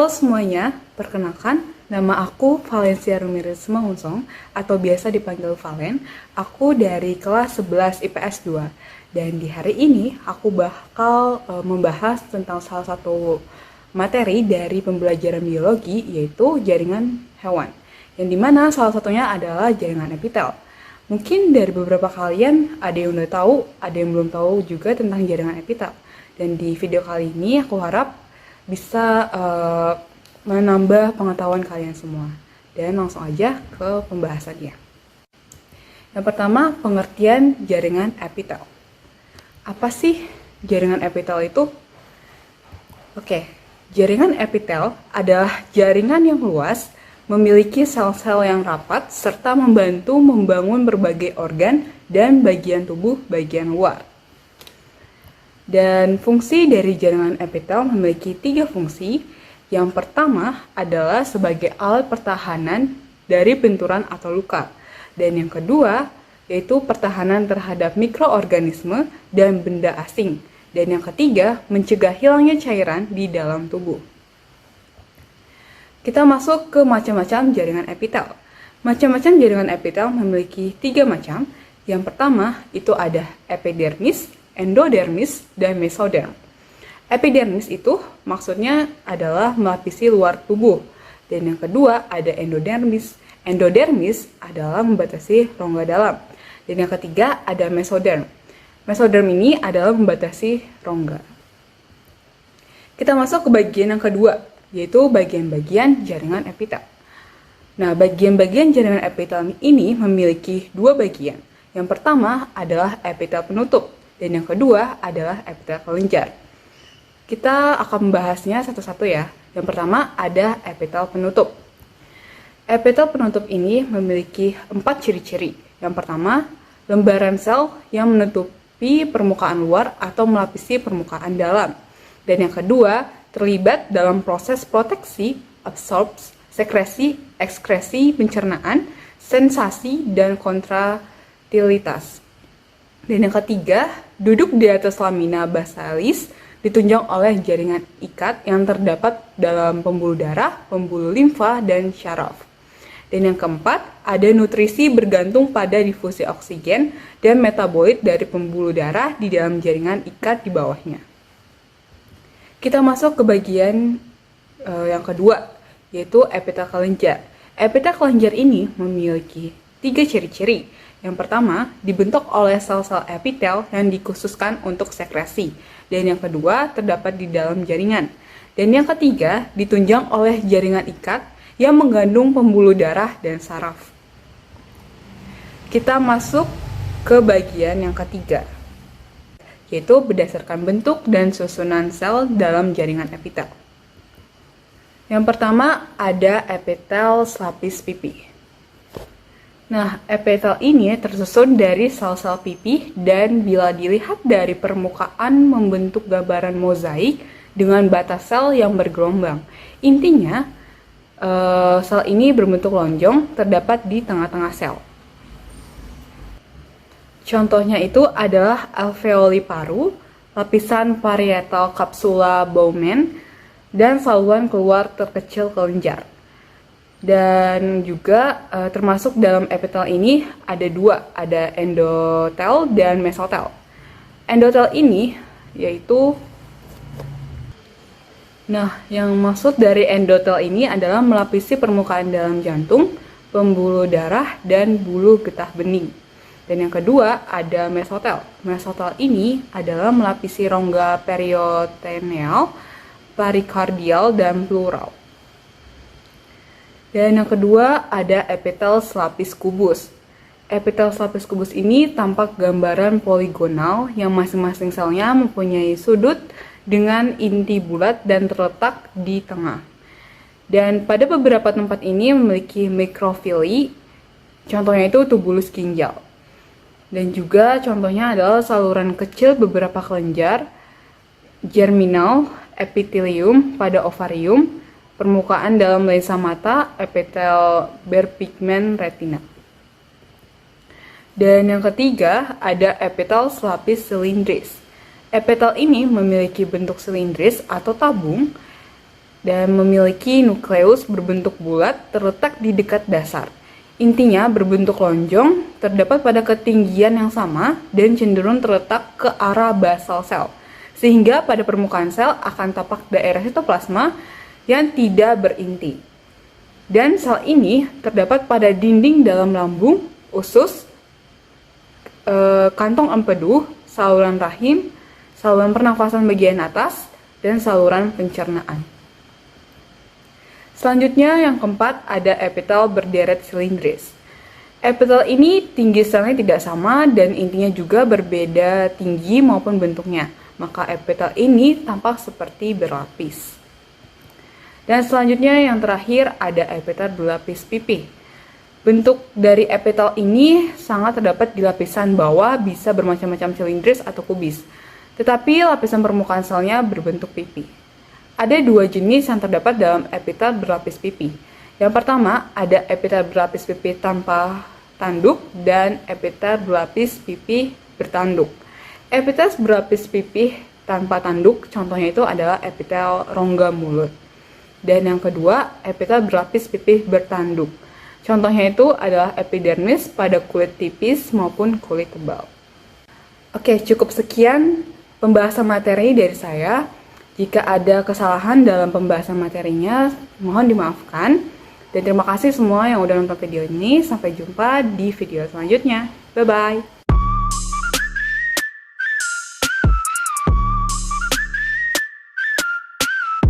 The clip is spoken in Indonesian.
Halo semuanya, perkenalkan, nama aku Valencia Ramirez Simangunsong atau biasa dipanggil Valen. Aku dari kelas 11 IPS 2. Dan di hari ini aku bakal membahas tentang salah satu materi dari pembelajaran biologi, yaitu jaringan hewan. Yang dimana salah satunya adalah jaringan epitel. Mungkin dari beberapa kalian ada yang udah tahu, ada yang belum tahu juga tentang jaringan epitel. Dan di video kali ini aku harap bisa menambah pengetahuan kalian semua. Dan langsung aja ke pembahasannya. Yang pertama, pengertian jaringan epitel. Apa sih jaringan epitel itu? Oke, jaringan epitel adalah jaringan yang luas, memiliki sel-sel yang rapat, serta membantu membangun berbagai organ dan bagian tubuh bagian luar. Dan fungsi dari jaringan epitel memiliki 3 fungsi. Yang pertama adalah sebagai alat pertahanan dari benturan atau luka. Dan yang kedua yaitu pertahanan terhadap mikroorganisme dan benda asing. Dan yang ketiga, mencegah hilangnya cairan di dalam tubuh. Kita masuk ke macam-macam jaringan epitel. Macam-macam jaringan epitel memiliki 3 macam. Yang pertama itu ada epidermis, endodermis, dan mesoderm. Epidermis itu maksudnya adalah melapisi luar tubuh. Dan yang kedua ada endodermis. Endodermis adalah membatasi rongga dalam. Dan yang ketiga ada mesoderm. Mesoderm ini adalah membatasi rongga. Kita masuk ke bagian yang kedua, yaitu bagian-bagian jaringan epitel. Nah, bagian-bagian jaringan epitel ini memiliki 2 bagian. Yang pertama adalah epitel penutup. Dan yang kedua adalah epitel kelenjar. Kita akan membahasnya satu-satu ya. Yang pertama ada epitel penutup. Epitel penutup ini memiliki 4 ciri-ciri. Yang pertama, lembaran sel yang menutupi permukaan luar atau melapisi permukaan dalam. Dan yang kedua, terlibat dalam proses proteksi, absorpsi, sekresi, ekskresi, pencernaan, sensasi, dan kontratilitas. Dan yang ketiga, duduk di atas lamina basalis ditunjang oleh jaringan ikat yang terdapat dalam pembuluh darah, pembuluh limfa, dan syaraf. Dan yang keempat, ada nutrisi bergantung pada difusi oksigen dan metabolit dari pembuluh darah di dalam jaringan ikat di bawahnya. Kita masuk ke bagian yang kedua, yaitu epitel kelenjar. Epitel kelenjar ini memiliki 3 ciri-ciri. Yang pertama, dibentuk oleh sel-sel epitel yang dikhususkan untuk sekresi. Dan yang kedua, terdapat di dalam jaringan. Dan yang ketiga, ditunjang oleh jaringan ikat yang mengandung pembuluh darah dan saraf. Kita masuk ke bagian yang ketiga, yaitu berdasarkan bentuk dan susunan sel dalam jaringan epitel. Yang pertama, ada epitel selapis pipi. Nah, epitel ini tersusun dari sel-sel pipi dan bila dilihat dari permukaan membentuk gambaran mozaik dengan batas sel yang bergelombang. Intinya, sel ini berbentuk lonjong terdapat di tengah-tengah sel. Contohnya itu adalah alveoli paru, lapisan parietal kapsula Bowman, dan saluran keluar terkecil kelenjar. Dan juga termasuk dalam epitel ini ada 2, ada endotel dan mesotel. Endotel ini yaitu, yang maksud dari endotel ini adalah melapisi permukaan dalam jantung, pembuluh darah, dan bulu getah bening. Dan yang kedua ada mesotel. Mesotel ini adalah melapisi rongga periosteal, perikardial, dan pleural. Dan yang kedua ada epitel selapis kubus. Epitel selapis kubus ini tampak gambaran poligonal yang masing-masing selnya mempunyai sudut dengan inti bulat dan terletak di tengah. Dan pada beberapa tempat ini memiliki mikrofili, contohnya itu tubulus ginjal. Dan juga contohnya adalah saluran kecil beberapa kelenjar, germinal, epitelium pada ovarium, permukaan dalam lensa mata, epitel berpigmen retina. Dan yang ketiga ada epitel selapis silindris. Epitel ini memiliki bentuk silindris atau tabung dan memiliki nukleus berbentuk bulat terletak di dekat dasar. Intinya berbentuk lonjong, terdapat pada ketinggian yang sama dan cenderung terletak ke arah basal sel. Sehingga pada permukaan sel akan tampak daerah sitoplasma yang tidak berinti. Dan sel ini terdapat pada dinding dalam lambung, usus, kantong empedu, saluran rahim, saluran pernafasan bagian atas, dan saluran pencernaan. Selanjutnya yang keempat ada epitel berderet silindris. Epitel ini tinggi selnya tidak sama dan intinya juga berbeda tinggi maupun bentuknya. Maka epitel ini tampak seperti berlapis. Dan selanjutnya yang terakhir ada epitel berlapis pipih. Bentuk dari epitel ini sangat terdapat di lapisan bawah, bisa bermacam-macam silindris atau kubis. Tetapi lapisan permukaan selnya berbentuk pipih. Ada dua jenis yang terdapat dalam epitel berlapis pipih. Yang pertama ada epitel berlapis pipih tanpa tanduk dan epitel berlapis pipih bertanduk. Epitel berlapis pipih tanpa tanduk contohnya itu adalah epitel rongga mulut. Dan yang kedua epitel berlapis pipih bertanduk. Contohnya itu adalah epidermis pada kulit tipis maupun kulit tebal. Oke, cukup sekian pembahasan materi dari saya. Jika ada kesalahan dalam pembahasan materinya, mohon dimaafkan. Dan terima kasih semua yang udah nonton video ini. Sampai jumpa di video selanjutnya. Bye-bye.